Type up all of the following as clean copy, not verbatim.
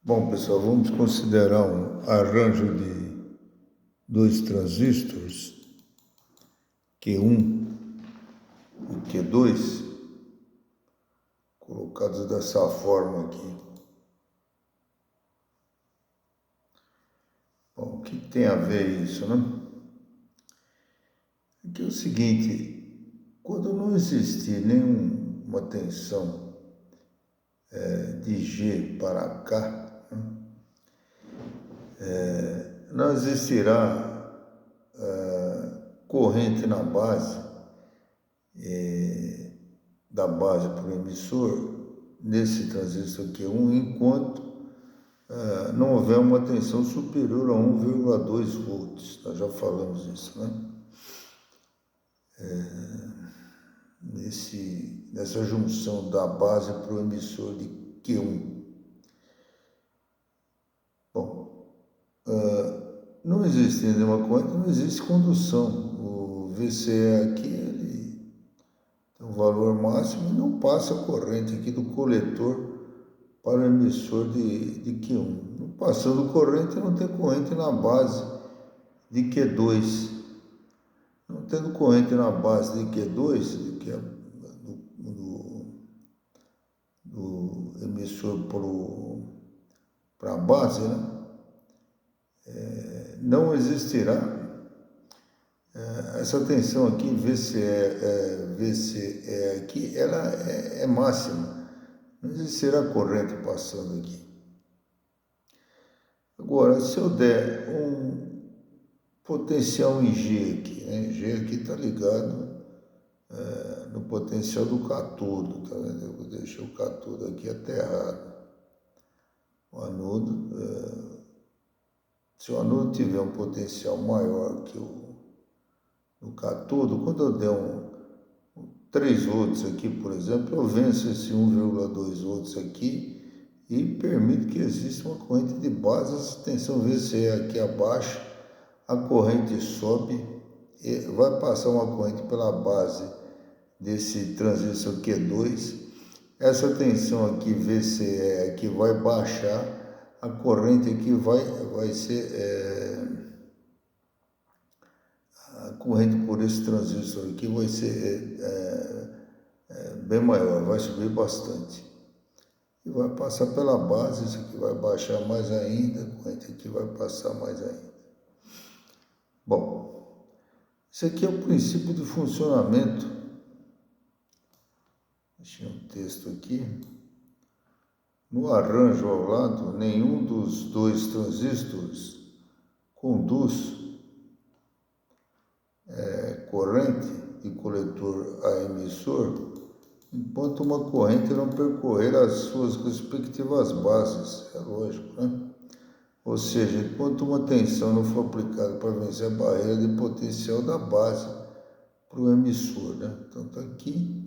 Bom, pessoal, vamos considerar um arranjo de dois transistores, Q1 e Q2, colocados dessa forma aqui. Bom, o que tem a ver isso, né? Aqui é o seguinte, quando não existir nenhuma tensão de G para K, não existirá corrente na base, da base para o emissor, nesse transistor Q1, enquanto não houver uma tensão superior a 1,2 volts. Nós já falamos isso, né? Nessa junção da base para o emissor de Q1. Bom, não existindo nenhuma corrente, não existe condução. O VCE aqui, ele tem um valor máximo e não passa a corrente aqui do coletor para o emissor de Q1. Não passando corrente, não tem corrente na base de Q2. Não tendo corrente na base de Q2, que é do emissor para a base, né? Não existirá essa tensão aqui, VCE aqui, ela é máxima. Não existirá corrente passando aqui. Agora, se eu der um potencial em G aqui, né? G aqui está ligado no potencial do catodo, tá vendo? Eu vou deixar o catodo aqui aterrado. O anodo, se o anodo tiver um potencial maior que o catodo, quando eu der 3 volts aqui, por exemplo, eu venço esse 1,2 volts aqui e permito que exista uma corrente de base. Essa tensão VCE aqui abaixo, a corrente sobe, e vai passar uma corrente pela base desse transistor Q2. Essa tensão aqui VCE aqui vai baixar, a corrente aqui vai ser a corrente por esse transistor aqui vai ser bem maior, vai subir bastante. E vai passar pela base, isso aqui vai baixar mais ainda, a corrente aqui vai passar mais ainda. Bom, isso aqui é o princípio de funcionamento. Deixei um texto aqui. No arranjo ao lado, nenhum dos dois transistores conduz corrente de coletor a emissor, enquanto uma corrente não percorrer as suas respectivas bases. É lógico, né? Ou seja, enquanto uma tensão não for aplicada para vencer a barreira de potencial da base para o emissor, né? Tanto aqui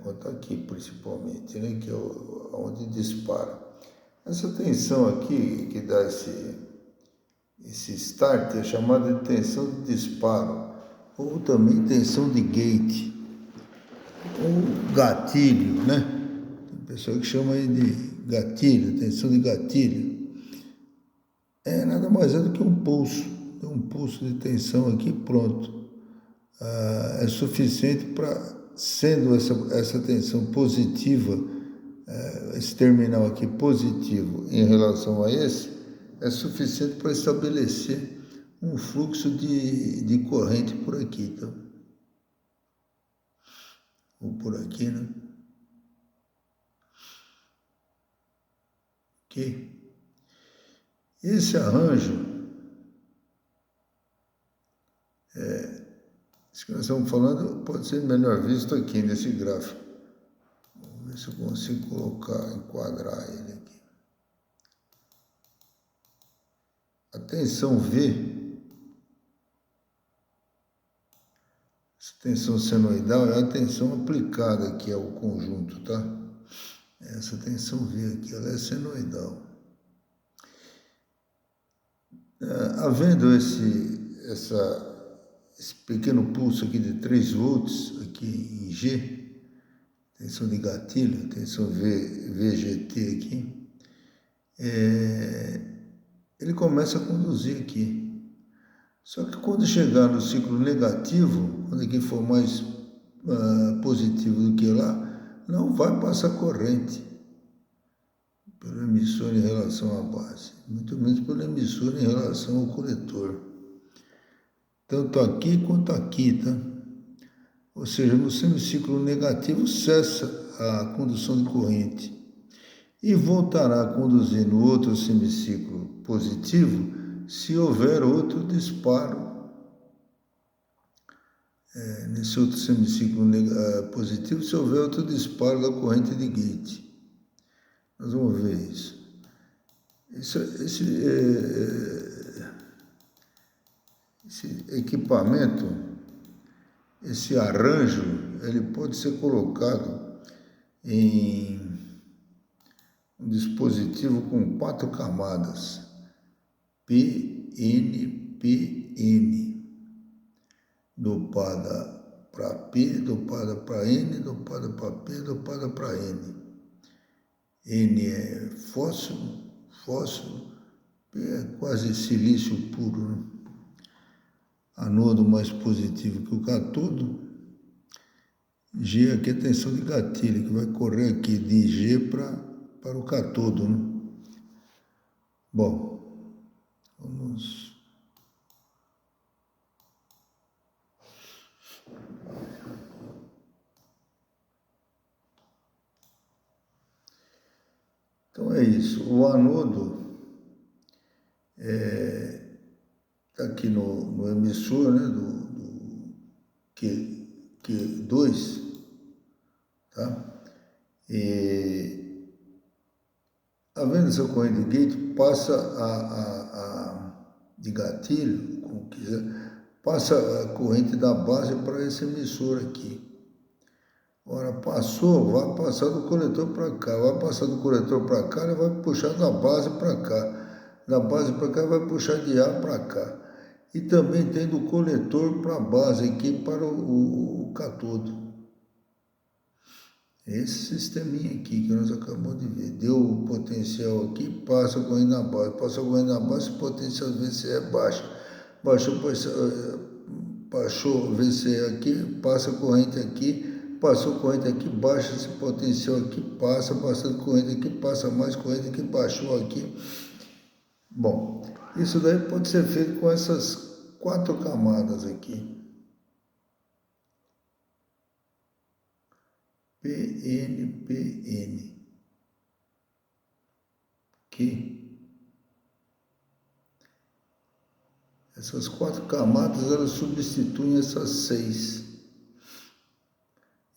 quanto aqui principalmente, né? Que é onde dispara. Essa tensão aqui que dá esse start é chamada de tensão de disparo, ou também tensão de gate, ou gatilho, né? Tem pessoa que chama aí de gatilho, tensão de gatilho. É nada mais é do que um pulso de tensão aqui, pronto. É suficiente para, sendo essa tensão positiva, esse terminal aqui positivo em relação a esse, é suficiente para estabelecer um fluxo de corrente por aqui, então. Ou por aqui, né? Ok? Esse arranjo, isso que nós estamos falando, pode ser melhor visto aqui nesse gráfico. Vamos ver se eu consigo enquadrar ele aqui. A tensão V, essa tensão senoidal é a tensão aplicada aqui ao conjunto, tá? Essa tensão V aqui, ela é senoidal. Havendo esse pequeno pulso aqui de 3 volts aqui em G, tensão de gatilho, tensão VGT aqui, ele começa a conduzir aqui. Só que quando chegar no ciclo negativo, quando aqui for mais positivo do que lá, não vai passar corrente pelo emissor em relação à base, muito menos pelo emissor em relação ao coletor. Tanto aqui quanto aqui, tá? Ou seja, no semiciclo negativo cessa a condução de corrente e voltará a conduzir no outro semiciclo positivo se houver outro disparo nesse outro semiciclo positivo, se houver outro disparo da corrente de gate. Nós vamos ver isso. Esse equipamento, esse arranjo, ele pode ser colocado em um dispositivo com 4 camadas, PNPN, dopada para P, dopada para N, dopada para P, dopada para N. N é fósforo, P é quase silício puro, né? Anodo mais positivo que o cátodo. G aqui é tensão de gatilho, que vai correr aqui de G para o cátodo, né? Bom, vamos... Então é isso, o anodo está aqui no emissor, né, do Q2, tá? E havendo essa corrente de gate, passa de gatilho, como quiser, passa a corrente da base para esse emissor aqui. Ora, passou, vai passar do coletor para cá, vai passar do coletor para cá, ele vai puxar da base para cá. Da base para cá, vai puxar de A para cá. E também tem do coletor para a base aqui, para o cátodo. Esse sisteminha aqui que nós acabamos de ver. Deu o potencial aqui, passa a corrente na base. Passa a corrente na base, o potencial VCE é baixo. Baixou VCE aqui, passa a corrente aqui. Passou corrente aqui, baixa esse potencial aqui, passa corrente aqui, passa mais corrente aqui, baixou aqui. Bom, isso daí pode ser feito com essas 4 camadas aqui. PNPN. Aqui. Essas 4 camadas, elas substituem essas 6.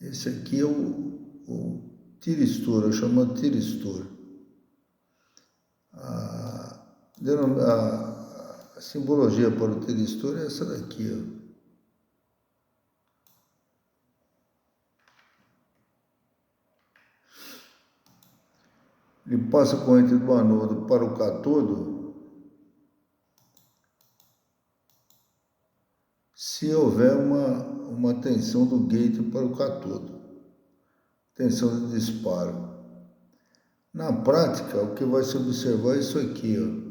Esse aqui é o tiristor, eu chamo de tiristor. A simbologia para o tiristor é essa daqui, ó. Ele passa a corrente do anodo para o cátodo se houver uma tensão do gate para o cátodo, tensão de disparo. Na prática, o que vai se observar é isso aqui, ó.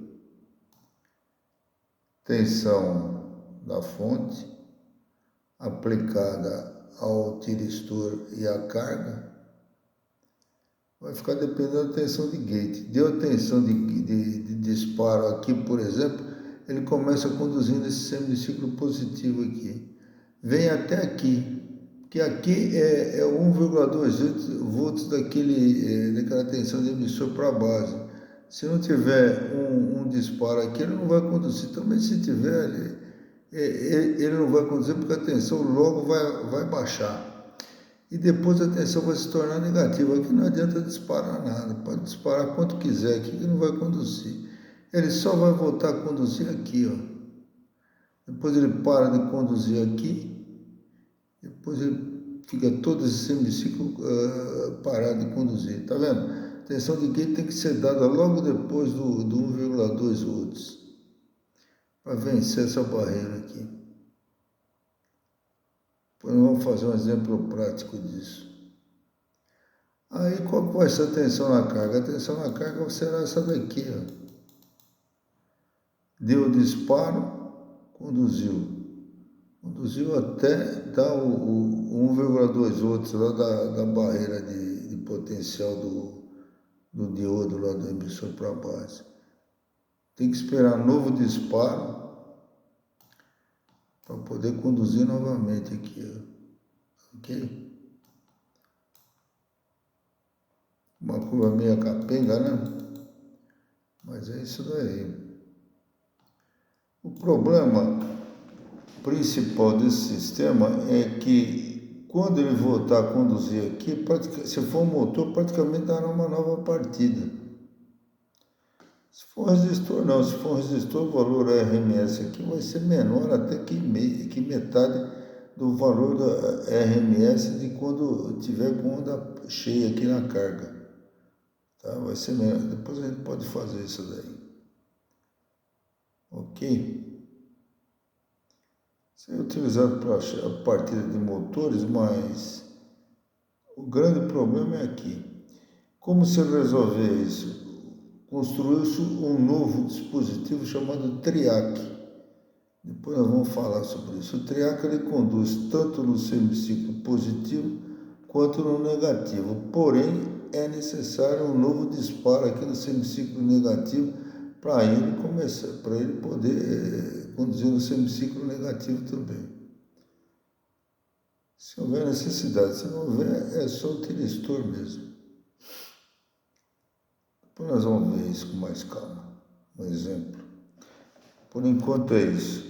Tensão da fonte aplicada ao tiristor e à carga vai ficar dependendo da tensão de gate. Deu a tensão de disparo aqui, por exemplo, ele começa conduzindo esse semiciclo positivo aqui. Vem até aqui, que aqui é 1,2 volts daquela tensão de emissor para a base. Se não tiver um disparo aqui, ele não vai conduzir. Também se tiver, ele não vai conduzir porque a tensão logo vai baixar. E depois a tensão vai se tornar negativa. Aqui não adianta disparar nada. Pode disparar quanto quiser aqui que não vai conduzir. Ele só vai voltar a conduzir aqui, ó. Depois ele para de conduzir aqui. Depois ele fica todo esse semiciclo parado de conduzir. Tá vendo? A tensão de gate tem que ser dada logo depois do 1,2 volts. Para vencer essa barreira aqui. Depois nós vamos fazer um exemplo prático disso. Aí qual que vai ser a tensão na carga? A tensão na carga será essa daqui, ó. Deu o disparo, conduziu. Conduziu até dar o 1,2 volts lá da barreira de potencial do diodo lá do emissor para a base. Tem que esperar novo disparo para poder conduzir novamente aqui, ó. Ok? Uma curva meio capenga, né? Mas é isso daí. O problema principal desse sistema é que quando ele voltar a conduzir aqui, se for um motor, praticamente dará uma nova partida. Se for um resistor, não. Se for um resistor, o valor RMS aqui vai ser menor até que metade do valor da RMS de quando tiver com onda cheia aqui na carga. Tá? Vai ser menor. Depois a gente pode fazer isso daí. Ok? Isso é utilizado para a partida de motores, mas o grande problema é aqui. Como se resolver isso? Construiu-se um novo dispositivo chamado TRIAC. Depois nós vamos falar sobre isso. O TRIAC ele conduz tanto no semiciclo positivo quanto no negativo. Porém, é necessário um novo disparo aqui no semiciclo negativo para ele poder conduzir no semiciclo negativo também. Se houver necessidade, se não houver, é só o tiristor mesmo. Depois nós vamos ver isso com mais calma. Um exemplo. Por enquanto é isso.